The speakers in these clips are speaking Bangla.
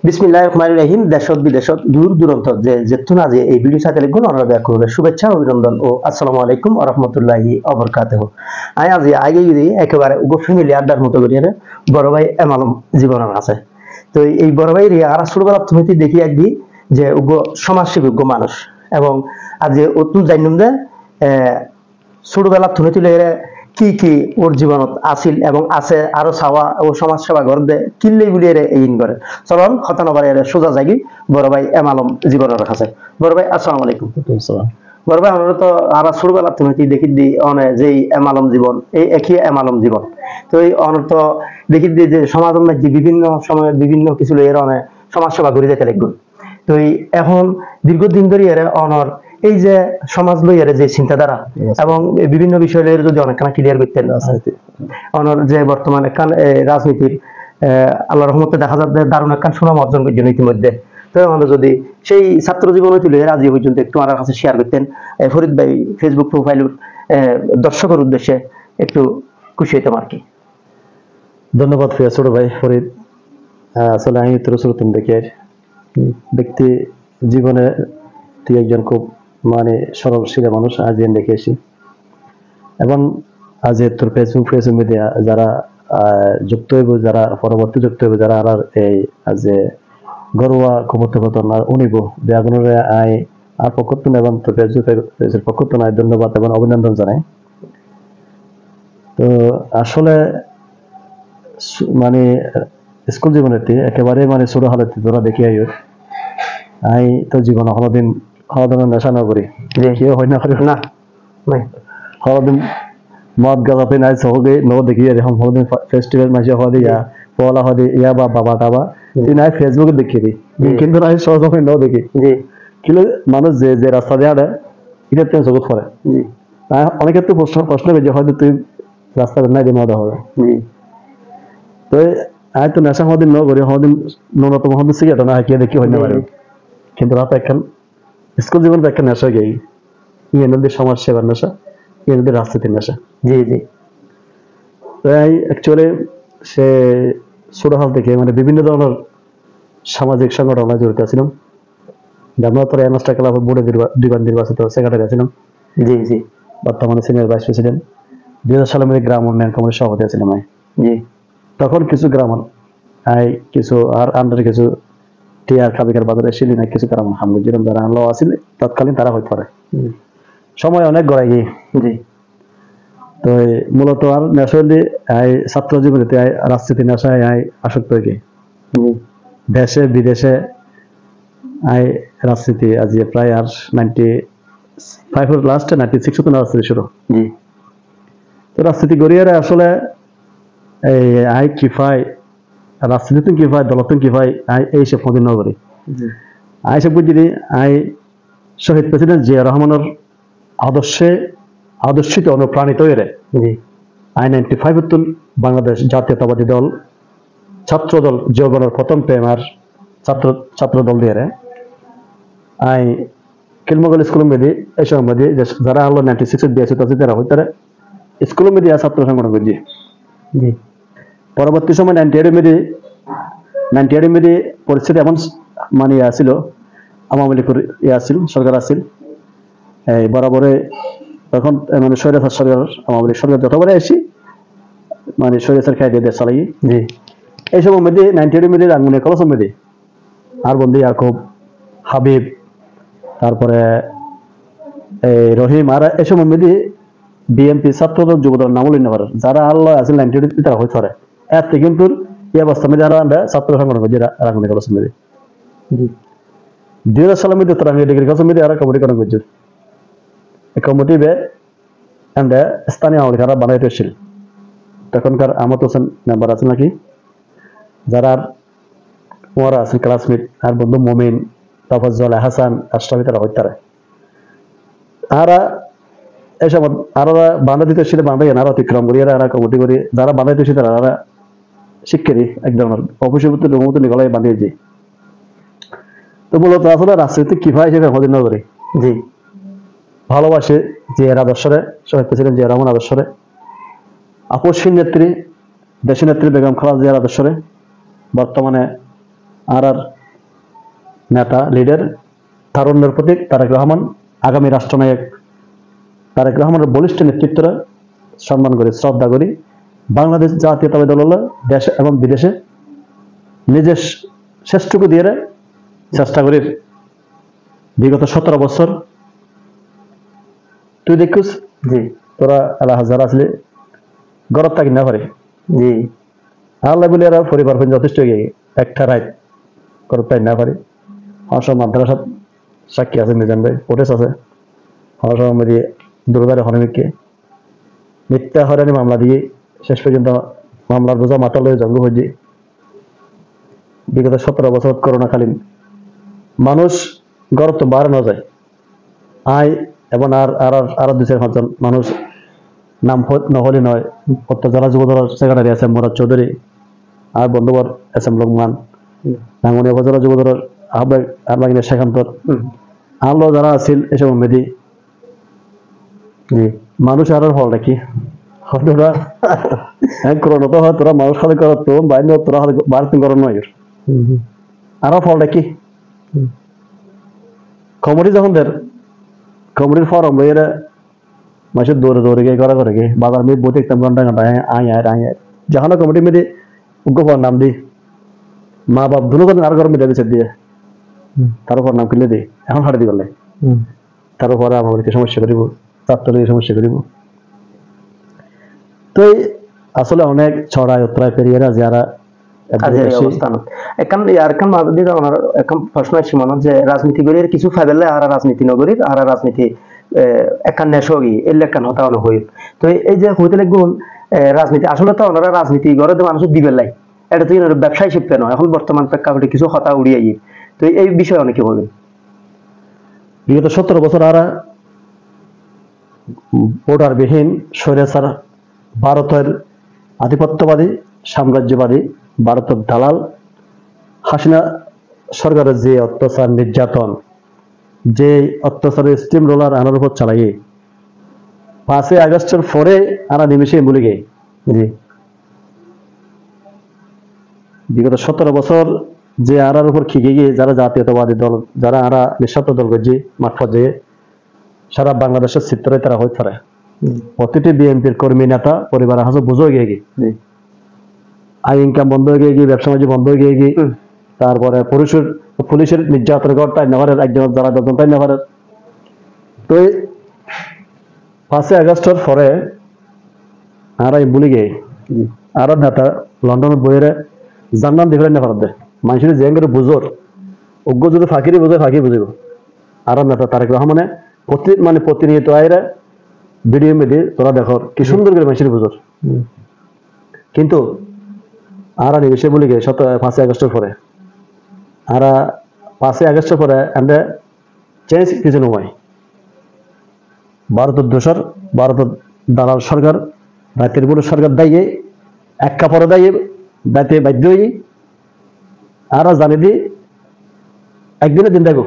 বিসমিল্লাহির রহমানির রহিম। দেশত বিদেশত দূর দূরান্ত যে যেতুন আজ এই ভিডিও সাথে লিখুন অনারা ব্যাকুল শুভেচ্ছা অভিনন্দন ও আসসালামু আলাইকুম ওয়া রাহমাতুল্লাহি ওয়া বারাকাতুহু। আজ আগে যদি একেবারে উগো ফ্যামিলি আড্ডার মতো করিয়ে বড় ভাই এমালম জীবনের আছে। তো এই বড় ভাই আর ছোটবেলা তুমি দেখি একদিন যে উগো সমাজসেবী উগ্র মানুষ এবং আজ অতুন জানিম যে ছোটবেলা থুনে তুলে কি কি ওর জীবনত আছিল এবং আছে আরো চাওয়া ও সমাজ সেবা করতে কিনলে বুলিয়ে ইন করে চলন হতানবার সোজা জাগি বড় ভাই এমালম জীবনের কাছে। বড় ভাই আসসালামু আলাইকুম। বড় ভাই আমরা তো আর ছোটবেলা তুমি দেখি দি অনে যে এমালম জীবন এই একই এমালম জীবন। তো এই অনর্থ দেখি দি যে সমাজের মধ্যে বিভিন্ন সময় বিভিন্ন কিছু এর অনেক সমাজ সেবা করে যেতে লাগবে। তো এখন দীর্ঘদিন ধরে এর অনর এই যে সমাজ লইয়ারে যে চিন্তাধারা এবং বিভিন্ন বিষয় লইয়ারে যদি অনেকখানা ক্লিয়ার করতেন অনর যে বর্তমান একখান রাজনীতির আল্লাহ রহমতে দেখা যাচ্ছে দারুণ একখান সুনাম অর্জন করছেন ইতিমধ্যে। তো আমরা যদি সেই ছাত্র জীবন তুলে রাজি পর্যন্ত একটু আমার কাছে শেয়ার করতেন ফরিদ ভাই ফেসবুক প্রোফাইল দর্শকের উদ্দেশ্যে একটু খুশি হইতাম আর কি। ধন্যবাদ প্রিয় ছোট ভাই ফরিদ। আসলে আমি তোর শ্রোতন দেখে ব্যক্তি জীবনে তুই একজন খুব সরল সিধা মানুষ আজ দেখেছি এবং আজ তোর ফেসবুক মিডিয়া যারা যুক্ত হইব যারা পরবর্তী যুক্ত হইব যারা আর এই আজ ঘরোয়া খবর উনিব বেগুনরে আই আর পক্ষত্ব এবং তোর ফেসবুক পক্ষত্ব নাই ধন্যবাদ এবং অভিনন্দন জানাই। তো আসলে স্কুল জীবনেতে একেবারে ছোট হালতে তোরা দেখি আই তো জীবন হলদিন হলদিনের নেশা না করি কেউ হয় না করি না হলদিন মদ গাজাতে নাই সহজে ন দেখি এখন হলদিন ফেস্টিভ্যাল মাসে হদি ইয়া পলা হদি ইয়া বা বাবা টাবা তুই নাই ফেসবুকে দেখি দি কিন্তু নাই সহজ ন দেখি কিন্তু মানুষ যে যে রাস্তা দিয়ে আড়ে এটা তেমন জগৎ করে অনেক ক্ষেত্রে প্রশ্ন যে হয়তো তুই রাস্তা নাই দিয়ে মজা হবে। তো আয় তো নেশা হদিন ন করি হদিন ন্যূনতম হদিন সিগারেট না কে দেখি হয় না পারে কিন্তু রাত একখান স্কুল জীবন একটা নেশা গেই নদীর সমাজ সেবার নেশা নদীর রাজনীতির নেশা। জি জি। তাই অ্যাকচুয়ালি সে ছোট হাল থেকে বিভিন্ন ধরনের সামাজিক সংগঠনে জড়িত ছিলাম। আমরা পরে এনএসটা ক্লাব বোর্ডে দুইবার নির্বাচিত সেক্রেটারি ছিলাম। জি জি। বর্তমানে সিনিয়র ভাইস প্রেসিডেন্ট 2000 সালের মধ্যে গ্রাম উন্নয়ন কমিটির সভাপতি ছিলাম। জি। তখন কিছু গ্রাম কিছু আর আন্ডার কিছু টিয়ার খাবিকার বাজারে ছিল না কিছু কারণ হামগুজ যেরকম যারা আনলো আসলে তৎকালীন তারা হইতে পারে সময় অনেক গড়াই গিয়ে। জি। তো মূলত আর ন্যাশনালি ছাত্র জীবনে রাজনীতি নেশায় আসক্ত হয়ে গিয়ে দেশে বিদেশে রাজনীতি আজ প্রায় আর 95 লাস্টে 96 তো রাজনীতি শুরু। তো রাজনীতি গড়িয়ে আসলে এই কিফায় রাজনীতি কিফায় দলতন কিফায় এই সব মদিন নগরী সব বুঝি শহীদ প্রেসিডেন্ট জিয়া রহমানের আদর্শিত অনুপ্রাণিত হয়ে 95 বাংলাদেশ জাতীয়তাবাদী দল ছাত্র দল যৌবনের প্রথম প্রেমার ছাত্র দল দিয়ে কিলমগল স্কুল মেদি এই সময় মধ্যে যারা হলো 96 দিয়েছে তারা হইতে স্কুল মেদি ছাত্র সংগঠন করছি। পরবর্তী সময় 98 মেদি পরিস্থিতি এমন আসছিল আওয়ামী লীগের আসছিল সরকার আসছিল এই বরাবরে তখন স্বৈরাচার সরকার আওয়ামী লীগ সরকার যতবারে আসি স্বৈরাচার খাই দিয়ে দেশ চালাই। এই সময় মধ্যে 98 মেদি আঙ্গুনে কলস মেদি আর বন্ধু ইয়াকুব হাবিব তারপরে রহিম আর এই সময় মেদি বিএনপি ছাত্রদল যুবদল নাম উল্লেখ করার যারা আল্লাহ আছে 98 তারা হয়ে ধরে এত কিন্তু এই অবস্থা মধ্যে আমরা ছাত্র সংগঠন আঙ্গুনে কলস মেদি 2000 সালের মধ্যে তারা ডিগ্রি কলস মেদি আর কমিটি করা করছে কমিটি আমরা স্থানীয় আওয়ামী লীগ বানাইতে এসেছিল তখনকার আহমদ হোসেন মেম্বার আছে নাকি যারা ওরা আছে ক্লাসমেট আর বন্ধু মোমিন তাফাজ্জল হাসান আশরাফি তারা হইতারে আর এই সময় আর বান্ধা দিতে এসেছিল বান্ধাই আর অতিক্রম করি আর কমিটি করি যারা বান্ধাইতে এসে তারা শিক্ষারী একদম অফিসের মতো নিগলাই বানিয়েছি। তো মূলত আসলে রাজনীতি কিভাবে হিসেবে হদিন নগরী জি ভালোবাসে জিয়ার আদর্শরে শহীদ প্রেসিডেন্ট জিয়া রহমান আদর্শরে আপসহীন নেত্রী দেশনেত্রী বেগম খালেদা জিয়ার আদর্শরে বর্তমানে আর নেতা লিডার তারুণ্যের প্রতীক তারেক রহমান আগামী রাষ্ট্রনায়ক তারেক রহমানের বলিষ্ঠ নেতৃত্বরা সম্মান করি শ্রদ্ধা করি বাংলাদেশ জাতীয়তাবাদী দল হলো দেশে এবং বিদেশে নিজের শেষটুকু দিয়ে চেষ্টা করি বিগত 17 বছর তুই দেখুস জি তোরা এলা হাজার আসলে গরব থাকি না পারে জি আল্লাহ বলে এরা পরিবার যথেষ্ট গিয়ে একটা রাত গরব থাকি না পারে অসম মাদ্রাসা সাক্ষী আছে মিজান ভাই ওটেস আছে অসম দিয়ে দুর্গার হনমিককে মিথ্যা হরানি মামলা দিয়ে শেষ পর্যন্ত মামলার বোঝা মাথা লয়ে জঙ্গ হয়ে বিগত 17 বছর করোনাকালীন মানুষ গরব তো বাড়ানো যায় আয় এবং আর 2-4-5 জন মানুষ নাম নহলে নয় জেলা যুব দলের সেক্রেটারি আছে মুরাদ চৌধুরী আর বন্ধুবর এস এম লোকমান রাঙ্গুনিয়া উপজেলা যুব দলের আহ্বায়ক আর বাগিনা শেখান্তর আলো যারা আছিল এসব মেদি মানুষ আর ফলটা কি তোরা করোনা তো হয় তোরা মানুষ খালি করার তো বাইরে তোরা বাড়তি করার নয় আর ফলটা কি কমিটি যখন দের কমিটির ফর্ম বইয়েরা মাসে দৌড়ে দৌড়ে গিয়ে করা করে গিয়ে বাজার মেয়ে বই দেখতাম ঘন্টা ঘন্টা আয় যখন কমিটি মেয়েদের উগ্র নাম দিই মা বাপ দুটো আর ঘর মেয়েটা বিচার দিয়ে তার উপর নাম কিনে দিই এখন হাঁটে দিই বলে তার উপরে আমাদেরকে সমস্যা করিব ছাত্রকে সমস্যা করিব তো আসলে অনেক ছড়ায় উত্তরায় পেরিয়ে যারা প্রশ্ন সীমানা যে রাজনীতি করি কিছু ফাইবেলে আর রাজনীতি নগরী আর রাজনীতি একান নেশি এলে একান হতা হইল তো এই যে হইতে গুণ রাজনীতি আসলে তো ওনারা রাজনীতি করে মানুষ দিবে লাই এটা তো ব্যবসায়ী শিল্পে নয় এখন বর্তমান প্রেক্ষাপটে কিছু হতা উড়িয়ে গিয়ে তো এই বিষয়ে অনেকে বলবেন বিগত 17 বছর আর ভোটারবিহীন স্বৈরাচার ভারতের আধিপত্যবাদী সাম্রাজ্যবাদী ভারতের দালাল হাসিনা সরকারের যে অত্যাচার নির্যাতন যে অত্যাচারের স্টিম রোলার আনার উপর চালাই 5 আগস্টের পরে আনা নিমেষে বলে গে বিগত 17 বছর যে আরার উপর খিগে গিয়ে যারা জাতীয়তাবাদী দল যারা আরা নিঃস্বার্থ দল করছে মাঠ পর্যায়ে সারা বাংলাদেশের চিত্রে তারা হয়ে থাকে প্রতিটি বিএনপির কর্মী নেতা পরিবার হাসো বুঝো গিয়ে গিয়ে আয় ইনকাম বন্ধ হয়ে গিয়ে ব্যবসা বাণিজ্য বন্ধ হয়ে গিয়ে তারপরে পুলিশের নির্যাতনের ঘরটাই নেভারের একজন যারা 10জনটাই নেভারের তো 5 আগস্টের পরে আর বলি গে আর নেতা লন্ডনের বইয়ের জান্নান দেখলেন নেভার দে মানুষের যে বুঝোর অজ্ঞ যদি ফাঁকিরই বোঝে ফাঁকি বুঝিব আর নেতা তারেক রহমানে প্রতিনিয়ত আয়রা ভিডিও মেদি তোরা দেখো কি সুন্দর করে মানুষের বুঝোর কিন্তু আর নিবেশে বলি গে 5 আগস্টের পরে আর 5 আগস্টের পরে আমরা চেঞ্জ কিছু নয় ভারতের দোসর ভারতের দালাল সরকার রাতের বড় সরকার দায়ী এক কাপড়ে দায়ী দায়িত্বে বাধ্য হই আর জানি দি একদিনের দিন দেখো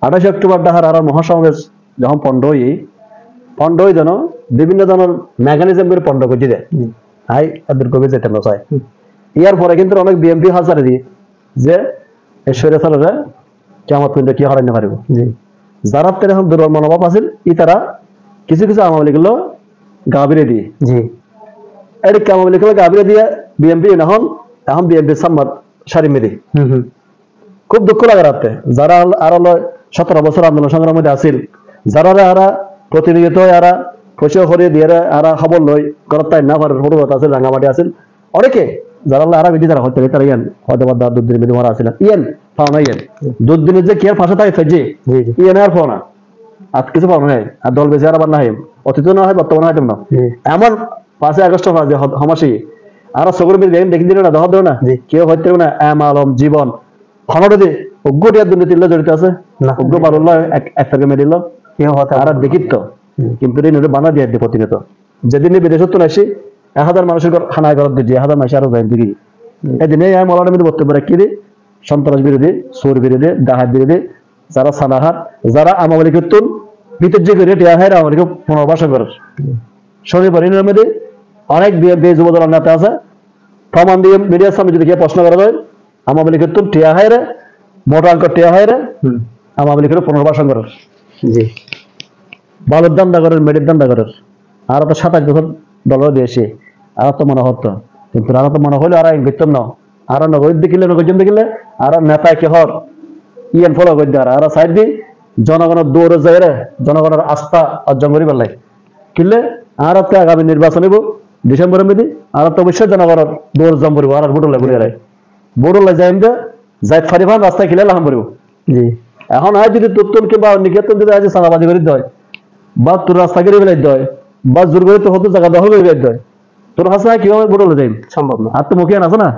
28 অক্টোবর ডাহার আর মহাসমাবেশ যখন পণ্ড হই যেন বিভিন্ন ধরনের মেকানিজম করে পণ্ড করে দেয় হাই এদের কবি যেতে না চায় ইয়ার পরে কিন্তু অনেক বিএমপি হাজারে দিয়ে যে ঈশ্বরের সালরা কেমন কিন্তু কি হারাইতে পারিব যারা এখন দুর্বল মনোভাব আছিল তারা কিছু কিছু আওয়ামী লীগ গাবিরে দিয়ে এটি আওয়ামী লীগ গাবিরে দিয়ে বিএমপি এখন বিএমপি সাম্মাদ সারি মেদি খুব দুঃখ লাগে রাখতে যারা আর 17 বছর আন্দোলন সংগ্রামের মধ্যে আছিল যারা আর প্রতিনিয়ত আর পয়সা করিয়ে দিয়ে আর খবর লই করতাই না পারে ফুটবল আছে রাঙ্গামাটি আছিল অনেকে যারা আর বিধি তারা হতে তারা ইয়ান হয়তো বা 2 দিন মেদি মারা আছিল ইয়ান পাও না ইয়ান 2 দিনের যে কি আর ফাঁসা থাকে ফেজে ইয়ান আর পাও না আর কিছু পাও না আর দল বেঁচে আর আবার না হয় অতীত না হয় বর্তমানে হয় না এমন 5 আগস্ট হমাসি আর সগর দেখি দিল না দহর দেও না কেউ হইতে না এম আলম জীবন খনরে অজ্ঞটিয়া দুর্নীতির জড়িত আছে অজ্ঞ বারুল্লাহ এক মেরিল আর দেখিত কিন্তু বানা দিয়ে প্রতিনিয়ত যেদিন বিদেশত্ব আসি 1000 মানুষের খানায় ঘর দিয়ে 1000 মানুষ আরো যায় দিকে এদিনে মলানের মধ্যে বক্তব্য রাখি দিই সন্ত্রাস বিরোধী চোর বিরোধী ডাহাত বিরোধী যারা সানাহার যারা আওয়ামী লীগের তুল ভিতর যে করে টিয়া হয় আওয়ামী লীগ পুনর্বাসন করে শনিবার এর মধ্যে অনেক যুব দলের নেতা আছে প্রমাণ দিয়ে মিডিয়ার সামনে যদি প্রশ্ন করা হয় আওয়ামী লীগের তো টিয়া হয় রে মোটা অঙ্ক টিয়া হয় রে আওয়ামী লীগের পুনর্বাসন করার জি বালুর দান্দা করেন মেডির দান্দা করার আর তো 27 বছর দল দিয়েছে আর তো মনে হতো কিন্তু আর তো মনে হইলে আর বেতন না আর নগর দেখিলে নগরজন দেখিলে আর নেতা কে হর ইয়ান ফলো করে দেওয়ার আর সাইড দি জনগণের দৌড়ে যায় রে জনগণের আস্থা অর্জন করি পেলাই কিনলে আর তো আগামী নির্বাচন হইব ডিসেম্বরের মধ্যে আর তো অবশ্যই জনগণের দৌড় জম করিব আর বুটলে ঘুরে রে বুটলে যাই যাই ফারিফান রাস্তায় খেলে লাহাম করিব জি এখন আজ যদি তোর কিংবা নিকেতন যদি আজ সালাবাজি করে দেয় বা তোর রাস্তা করে বেলাই দেয় বা জোর করে তো হতো জায়গা দখল করে বেলাই দেয় তোর হাসা কিভাবে বুটলে যাই সম্ভব না আর তো মুখে আছে না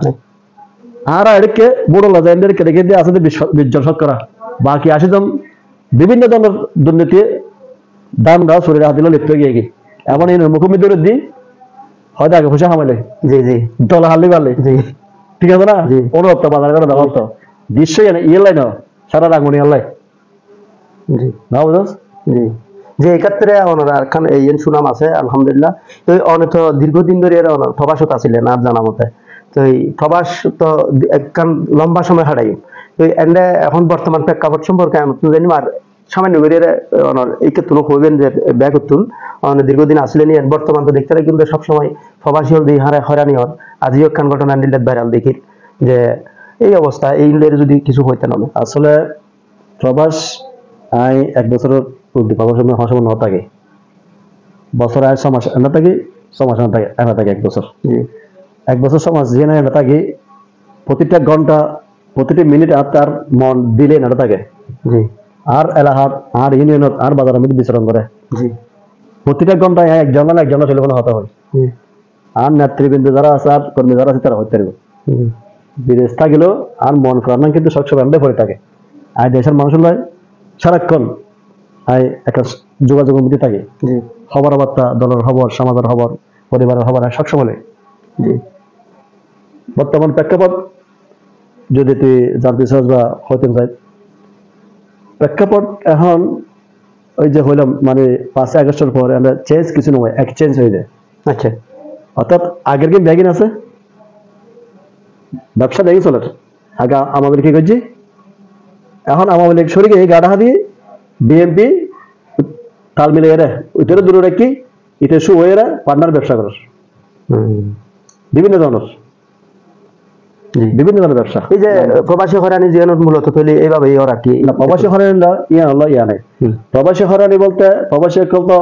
আর এদিকে বুটলে যায় এদেরকে রেখে দিয়ে আসলে বিজ্জন করা বাকি 80 জন বিভিন্ন ধরনের দুর্নীতি দাম দাও শরীরে হাত দিল লিপ্ত গিয়ে গিয়ে এমন এই মুখোমুখি দি হয়তো আগে খুশি হামাইলে জি জি দল হারলি পারলে জি ঠিক আছে না জি। অনুরক্ত বাজার করে দেখো তো দৃশ্যই ইয়ে লাই না সারা রাঙ্গুনি আল্লাহ জি না বুঝছ জি যে এক্ষেত্রে ওনারা এখন এই সুনাম আছে আলহামদুলিল্লাহ তো অনেক দীর্ঘদিন ধরে এরা ওনার প্রবাসত আছিলেন আর জানা মতে তো এই প্রবাস তো একখান লম্বা সময় হারাই তো এন্ডে এখন বর্তমান প্রেক্ষাপট সম্পর্কে আমি তো জানি আর সামান্য করে ওনার এই ক্ষেত্রে হইবেন যে ব্যাগ করতুন অনেক দীর্ঘদিন আসলেন বর্তমান তো দেখতে কিন্তু সবসময় প্রবাসী হল দিয়ে হয়রানি হন আজও একখান ঘটনা নিলেট ভাইরাল দেখি যে এই অবস্থা এই ইন্ডিয়ার যদি কিছু হইতে না আসলে প্রবাস আই 1 বছরের প্রবাস হওয়ার সময় ন থাকে বছর আয় 6 মাস এনে থাকি 6 মাস এনে থাকে 1 বছর 1 বছর 6 মাস যে না এনে থাকি প্রতিটা ঘন্টা প্রতিটি মিনিট আর তার মন দিলে না থাকে জি আর এলাহাত আর ইউনিয়নত আর বাজারের মধ্যে বিচরণ করে জি প্রতিটা ঘন্টায় একজন ছেলে কোনো হতা হয় আর নেতৃবৃন্দ যারা আছে আর কর্মী যারা আছে তারা হতে পারবে বিদেশ থাকলেও আর মন প্রাণ কিন্তু সবসময় এমনি পড়ে থাকে আর দেশের মানুষের লাই সারাক্ষণ আই একটা যোগাযোগের মধ্যে থাকে খবর বার্তা দলের খবর সমাজের খবর পরিবারের খবর সবসময় জি বর্তমান প্রেক্ষাপট যদি তুই জানতে চাস বা হইতে চাই প্রেক্ষাপট এখন ওই যে হইলাম মানে 5 আগস্টের পর আমরা চেঞ্জ কিছু নয় এক্সচেঞ্জ হয়ে যায় আচ্ছা অর্থাৎ আগের কি ব্যাগিন আছে ব্যবসা ব্যাগই চলে আগে আমাদের কি করছি এখন আমাদের শরীরে এই গাড়া দিয়ে বিএনপি তাল মিলে এরা ওইটারে দূরে রাখি এটা শু হয়ে এরা পার্টনার ব্যবসা করার বিভিন্ন ধরনের ব্যবসা এই যে প্রবাসী হরানি জীবন মূলত তৈরি এইভাবে ওরা কি প্রবাসী হরানি ইয়া হলো ইয়া নেই প্রবাসী হরানি বলতে প্রবাসী তো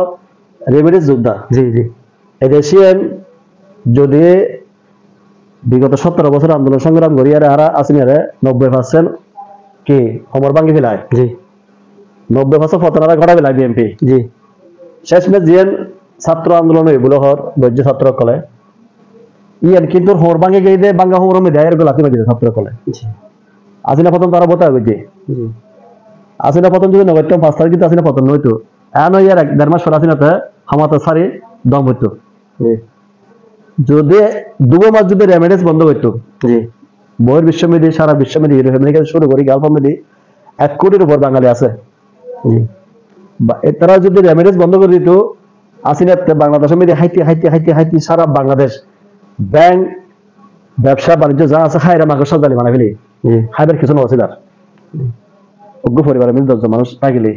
রেমিডিস যোদ্ধা জি জি এদেশিয়ান যদি বিগত 17 বছর আন্দোলন সংগ্রাম করি আর আসিনারে 90% কি অমর ভাঙ্গি ফেলায় জি 90% ফতনারা ঘটা ফেলায় বিএনপি জি শেষমেশ জিয়ান ছাত্র আন্দোলন হইবুল হর বৈজ্য ছাত্র কলে ইয়ান কিন্তু হোর ভাঙ্গে গিয়ে দে বাঙ্গা হোর মধ্যে এর গলাতে মধ্যে ছাত্র কলে আসিনা প্রথম তারা বতা হইছে আসিনা প্রথম যদি নগরতম 5 তারিখ কিন্তু আসিনা প্রথম নইতো এন ইয়ার 1.5 মাস সরাসিনাতে হামাতে সারি দম হইতো যদি 2 মাস যদি রেমিডেন্স বন্ধ করতো জি বইয়ের বিশ্বমেধি সারা বিশ্বমেধি আমেরিকা শুরু করি গালফ মেধি 1 কোটির উপর বাঙালি আছে তারা যদি রেমিডেন্স বন্ধ করে দিত আসিনাতে বাংলাদেশের মধ্যে হাইতে সারা বাংলাদেশ ব্যাংক ব্যবসা বাণিজ্য যা আছে হাইরা মাগর সব জানি বানা ফেলি হাইবার কিছু নছিল আর অজ্ঞ পরিবারের মধ্যে 10 জন মানুষ থাকলে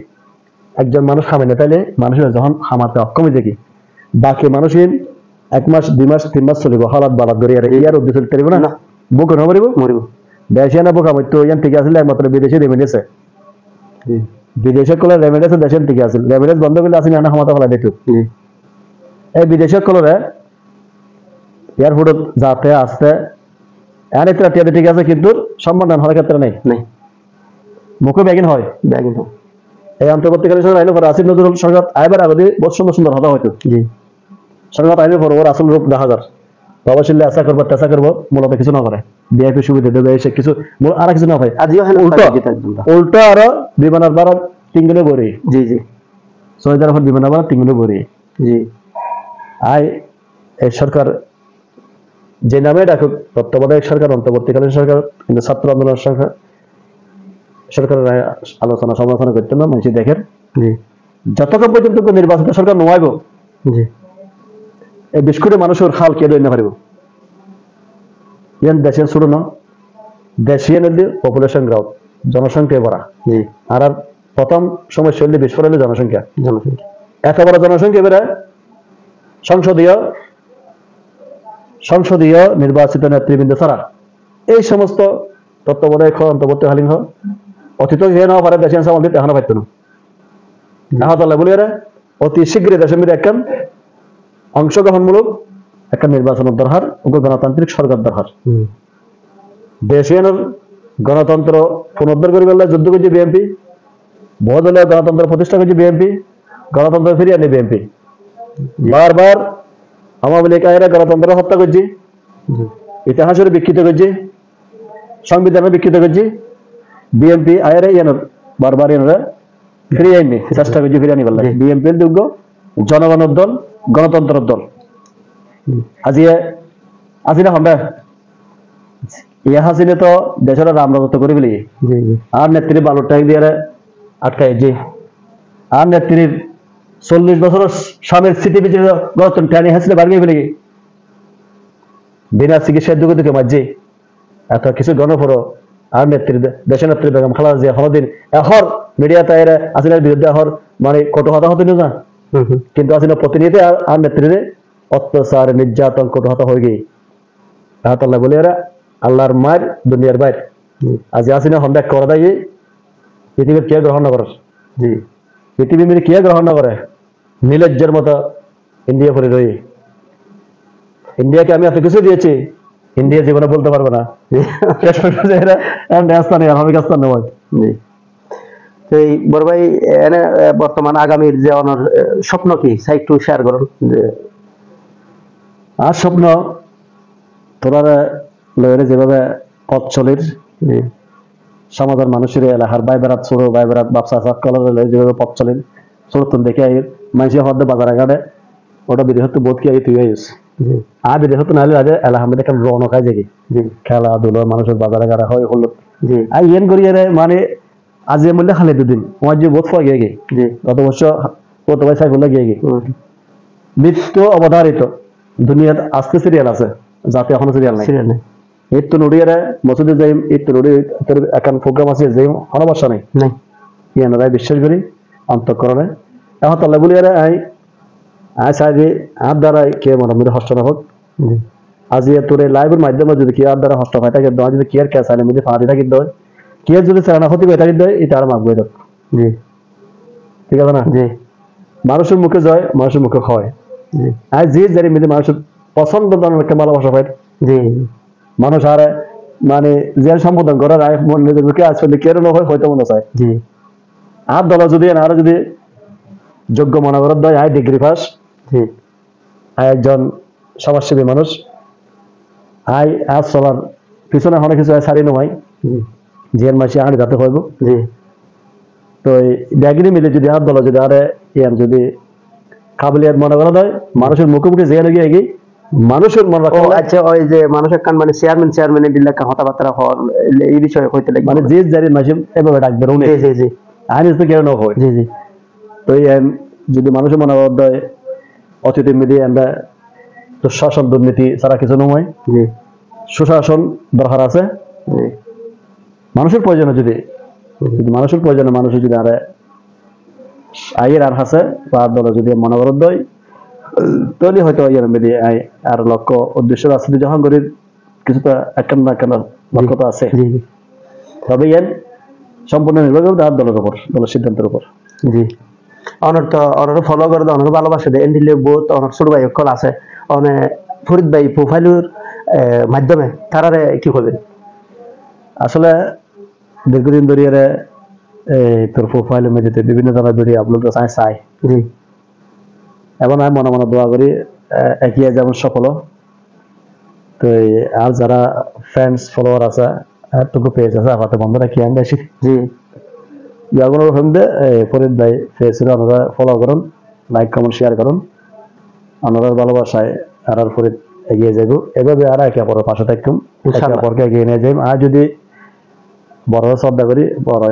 একজন মানুষ খাবে না তাইলে মানুষের যখন খামাতে অক্ষম হয়ে দেখি বাকি মানুষের 1 মাস 2 মাস 3 মাস চলিব হালাত বালাত ধরে আর এই আর উদ্দেশ্য চলতে পারবো না বুক না মরিব দেশে না বোকা মতো ইয়ান ঠিক আছে একমাত্র বিদেশে রেমিডেন্স বিদেশে কলে রেমিডেন্স দেশে ঠিক আছে রেমিডেন্স বন্ধ করলে আসেনি না ক্ষমতা ফেলা দিত এই বিদেশে কলরে এয়ারপোর্ট যাতে আসতে এর একটা টিয়াতে ঠিক আছে কিন্তু সম্মান হওয়ার ক্ষেত্রে নেই মুখে ব্যাগিন হয় এই অন্তর্বর্তীকালীন সরকার আইলে পরে আসিফ নজরুল সরকার আইবার আগে বহুত সুন্দর সুন্দর হতা হয়তো সরকার আইলে পরে ওর আসল রূপ দেখা যার প্রবাসীলে আশা করবো চেষ্টা করবো মূলত কিছু না করে বিআইপি সুবিধা দেবে এসে কিছু আর কিছু না হয় উল্টো আরো বিমানের দ্বারা 3 দিনে ভরি জি জি 6000 ফুট বিমানের দ্বারা 3 দিনে ভরি জি আই এই সরকার যে নামে ডাকুক তত্ত্বাবধায়ক সরকার অন্তর্বর্তীকালীন সরকার কিন্তু ছাত্র আন্দোলন সরকারের আলোচনা সমালোচনা করতে না মানুষ দেখেন যতক্ষণ পর্যন্ত নির্বাচিত সরকার নোয়াইব এই বিস্কুটে মানুষের হাল কে দৈন্য পারিব ইয়ান দেশের ছোট না দেশীয় নদী পপুলেশন গ্রাউন্ড জনসংখ্যা ভরা জি আর প্রথম সমস্যা হলে বিস্ফোরণ হলে জনসংখ্যা জনসংখ্যা এত বড় জনসংখ্যা বেড়ে সংসদীয় নির্বাচিত নেতৃবৃন্দ ছাড়া এই সমস্ত তত্ত্বাবধায়ক অন্তর্বর্তীকালীন অতীত হয়ে নেওয়া পারে দেশে সামাল দিতে এখনো পারত না আহতাল্লাহ বলি এরা অতি শীঘ্রই দেশের মধ্যে একখান অংশগ্রহণমূলক একটা নির্বাচনের দরকার গণতান্ত্রিক সরকার দরকার দেশের গণতন্ত্র পুনরুদ্ধার করে ফেললে যুদ্ধ করছে বিএনপি বহুদলীয় গণতন্ত্র প্রতিষ্ঠা করছে বিএনপি গণতন্ত্র ফিরিয়ে আনে বিএনপি বারবার আওয়ামী লীগ আয়েরা গণতন্ত্র হত্যা করছি ইতিহাসের বিকৃত করছি সংবিধানের বিকৃত করছি বিএনপি আয়েরা ইয়ানোর বারবার ইয়ানোরা ফিরিয়ে আইনি চেষ্টা করছি ফিরিয়ে আনি বললে বিএনপির যোগ্য জনগণের দল গণতন্ত্রের দল আজি না আমরা ইয়া হাসিনে তো দেশের রামরাজত্ব করে ফেলি আর নেত্রী বালুর ট্যাঙ্ক দিয়ে আটকাই জি আর নেত্রীর 40 বছরের স্বামীর স্মৃতি বিচিত্র গঠন টানি হাসলে বাড়িয়ে ফেলে বিনা চিকিৎসার দুঃখ দুঃখে মাঝে এত কিছু গণফর আর নেত্রী দেশের নেত্রী বেগম খালেদা জিয়া হলদিন এখন মিডিয়া তাইরা আসিনার বিরুদ্ধে এখন মানে কটু হতা হতে না কিন্তু আসিনা প্রতিনিধি আর নেত্রীরে অত্যাচার নির্যাতন কটু হতা হয়ে গিয়ে আহতাল্লাহ বলে এরা আল্লাহর মায়ের দুনিয়ার বাইর আজ আসিনা হন্ডা করা দেয় পৃথিবীর কে গ্রহণ না করে জি পৃথিবী মিলে কে গ্রহণ না করে নীলজ্জের মতো ইন্ডিয়া পরে রয়ে ইন্ডিয়াকে আমি এত কিছু দিয়েছি ইন্ডিয়া জীবনে বলতে পারবে না এই বড় ভাই এনে বর্তমান আগামীর যে অনর স্বপ্ন কি সাই একটু শেয়ার করুন আর স্বপ্ন তোরা লয়ের যেভাবে পথ চলির সমাজের মানুষের এলাকার ভাই বেড়াত ছোট ভাই বেড়াত ব্যবসা কলার যেভাবে পথ চলির ছোট দেখে মানুষের হদ্দে বাজারে ঘাটে ওটা বিদেশ বোধ কি তুই আইস আর বিদেশ নাহলে আজ এলাহামে একটা রণ খাই যাই খেলাধুলো মানুষের বাজারে ঘাটা হয় হলো আর ইয়েন করি মানে আজ মূল্যে খালি দুদিন আমার যে বোধ পাওয়া গিয়ে গত বছর কত ভাই সাইফুল্লাহ গিয়ে মৃত্যু অবধারিত দুনিয়ার আজকে সিরিয়াল আছে যাতে এখনো সিরিয়াল নাই ঈদ তো নড়িয়ারে মসজিদে যাই ঈদ তো নড়ি এখন প্রোগ্রাম আছে যে অনবসা নেই ইয়ানারাই বিশ্বাস করি অন্তঃকরণে এখন তাল্লা বলি চাই আর দ্বারা কে মনে হস্ত না হোক আজি তোর লাইভের মাধ্যমে যদি কি আর দ্বারা হস্ত পাই থাকে যদি কি আর কে চাইলে মধ্যে ফাঁড়ি থাকি দেয় কি যদি চালানা ক্ষতি করে থাকি দেয় এটা আর মাফ করে জি ঠিক আছে না জি মানুষের মুখে যায় মানুষের মুখে হয় আর যে যারি মধ্যে মানুষের পছন্দ একটা ভালোবাসা পায় জি মানুষ আর মানে যে সম্বোধন করার নিজের মুখে আসলে কেন হয় হয়তো মনে চায় জি আর দল যদি আর যদি যোগ্য মনে করার দেয় আয় ডিগ্রি পাস একজন সমাজসেবী মানুষ আয় আজ চলার পিছনে অনেক কিছু সারি নয় জিয়ান মাসি আড়ি যাতে হইব জি তো এই ব্যাগিনি মিলে যদি আর দল যদি আরে ইয়ান যদি কাবিলিয়াত মনে করা দেয় মানুষের মুখোমুখি যে গিয়ে এগিয়ে মানুষের মনে রাখা আচ্ছা ওই যে মানুষের কান মানে চেয়ারম্যান দিল্লা কথাবার্তা হওয়ার এই বিষয়ে হইতে লাগে মানে যে জারি মাসি এভাবে ডাকবে রুনে জি জি জি আইন তো কেন হয় জি জি তো এই যদি মানুষের মনে করা দেয় অতীতের মিডিয়া আমরা দুঃশাসন দুর্নীতি ছাড়া কিছু নয় জি সুশাসন দরকার আছে মানুষের প্রয়োজনে যদি মানুষের প্রয়োজনে মানুষের যদি আরে আয়ের আর আছে বা দল যদি মনে করা দেয় তাহলে হয়তো ইয়ার মিডিয়া আর লক্ষ্য উদ্দেশ্য রাজনীতি যখন করি কিছুটা একখান না কেন লক্ষ্য তো আছে তবে ইয়ার সম্পূর্ণ নির্ভর করবে তার দলের উপর দলের সিদ্ধান্তের উপর জি অনর ফলো করে অনর ভালোবাসে দেয় এন্ডিলে বহুত অনর ছোট ভাই কল আছে অনে ফরিদ ভাই প্রোফাইলের মাধ্যমে তারারে কি করবেন আসলে দীর্ঘদিন ধরে তোর প্রোফাইলের মধ্যে বিভিন্ন ধরনের ভিডিও আপলোড চাই জি এবং আমি মনে মনে দোয়া করি একই যেমন সফল তো আর যারা ফ্রেন্ডস ফলোয়ার আছে টুকু পেজ আছে আপাতত বন্ধ রাখি আমি বেশি জি ইয়াগুলো ফ্রেন্ডে ফরিদ ভাই ফেসে আপনারা ফলো করুন লাইক কমেন্ট শেয়ার করুন আপনারা ভালোবাসায় আর ফরিদ এগিয়ে যাইব এভাবে আর একে অপরের পাশে থাকুন একে অপরকে এগিয়ে নিয়ে যাই আর যদি বড় শ্রদ্ধা করি বড়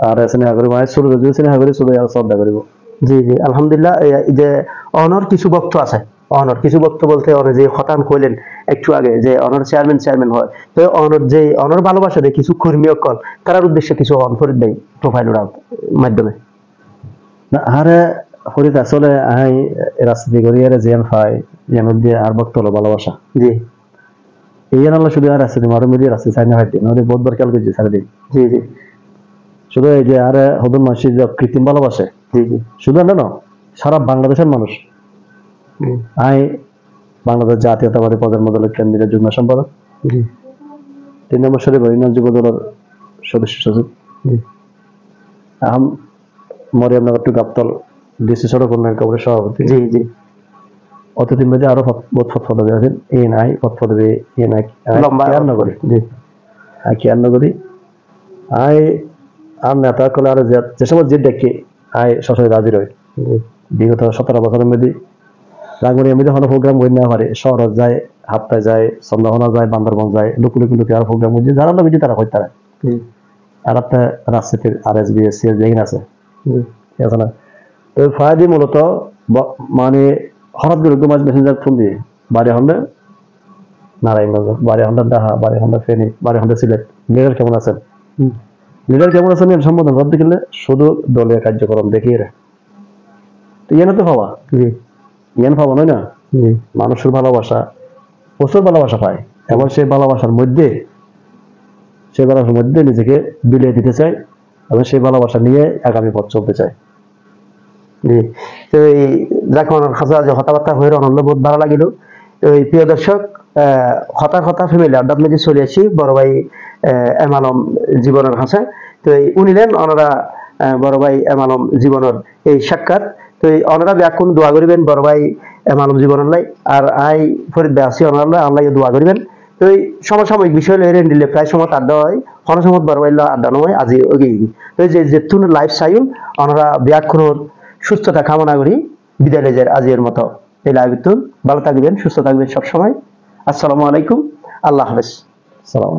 আর স্নেহা করি মানে ছোট যদি স্নেহা করি ছোট আর শ্রদ্ধা করিব জি জি আলহামদুলিল্লাহ এই যে অনর কিছু ভক্ত আছে অনর কিছু বক্তব্য বলতে অনর যে হতান কইলেন একটু আগে যে অনর চেয়ারম্যান হয়, তো অনর যে অনর ভালোবাসা দেয় কিছু কর্মীয় কল তার উদ্দেশ্যে কিছু অন ফরিদ ভাই প্রোফাইল মাধ্যমে। না আরে ফরিদ আসলে আই রাজনীতি করি আর জেন ফাই যেন দিয়ে আর বক্ত হলো ভালোবাসা। জি এই আনলো শুধু আর রাজনীতি মারো মিলিয়ে রাজনীতি চাই না হয় দিন ওদের বহুতবার খেয়াল করছি সারাদিন। জি জি শুধু এই যে আরে হদুন মানুষের যে কৃত্রিম ভালোবাসে জি জি শুধু না সারা বাংলাদেশের মানুষ। আই বাংলাদেশ জাতীয়তাবাদী প্রজন্ম দলের কেন্দ্রীয় যুগ্ম সম্পাদক, জি 3 নম্বর শরীফ ইউনিয়ন যুব দলের সদস্য সচিব, জি আহম মরিয়ামনগর টু গাবতল ডিসি সড়ক উন্নয়ন কমিটির সভাপতি। জি জি অতিথি মেয়েদের আরো বহুত পদবী আছেন, এএনআই পদবী এএনআই লম্বা কেয়ার নগরী, জি কেয়ার নগরী। আই আর নেতা কলে আর যে সময় যে দেখে আই সরাসরি রাজি রয়। জি বিগত 17 বছরের মধ্যে রাঙ্গুনিয়া মধ্যে কোনো প্রোগ্রাম হয়ে না পারে, শহর যায়, হাপ্তায় যায়, চন্দ্রকোনা যায়, বান্দরবন যায়, লুকুলুকি আর প্রোগ্রাম হচ্ছে যারা লোক তারা হইতে পারে। জি আর একটা রাজনীতির RSB SCS যেখানে আছে জি ঠিক আছে না। তো ফায়াদি মূলত মানে হঠাৎ করে মাঝ মেসেঞ্জার ফোন দিয়ে বাড়ি হন্ডে নারায়ণগঞ্জ, বাড়ি হন্ডা ডাহা, বাড়ি হন্ডা ফেনী, বাড়ি হন্ডা সিলেট, লিডার কেমন আছেন, লিডার কেমন আছেন এর সম্বোধন করতে গেলে শুধু দলীয় কার্যক্রম দেখিয়ে রে। তো ইয়ে তো পাওয়া জি জ্ঞান পাবো নয় না, জি মানুষের ভালোবাসা প্রচুর ভালোবাসা পায় এবং সেই ভালোবাসার মধ্যে নিজেকে বিলিয়ে দিতে চাই এবং সেই ভালোবাসা নিয়ে আগামী পথ চলতে চাই। জি তো এই যখন হাসা যে কথাবার্তা হয়ে অনন্য বহুত ভালো লাগিল। তো এই প্রিয় দর্শক হতা ফ্যামিলি আড্ডা মেজে চলে আসি বড় ভাই এম আলম জীবনের হাসা। তো এই উনিলেন ওনারা বড় ভাই এম আলম জীবনের এই সাক্ষাৎ। তো এই ওনারা ব্যাকুণ দোয়া করিবেন বড় ভাই এম আলম জীবনের লাই, আর আই ফরিদ ভাই আসি ওনার লাই আল্লাহ দোয়া করিবেন। তো এই সমসাময়িক বিষয় লইরে নিলে প্রায় সময় আড্ডা হয়, কোনো সময় বড় ভাই আড্ডা নয় আজি ওগেই। তো এই যে যেতুন লাইফ সাইল ওনারা ব্যাকুণর সুস্থতা কামনা করি বিদায় লেজের আজির মতো এই লাইভ। ভালো থাকবেন, সুস্থ থাকবেন সবসময়। আসসালামু আলাইকুম, আল্লাহ হাফেজ। সালাম।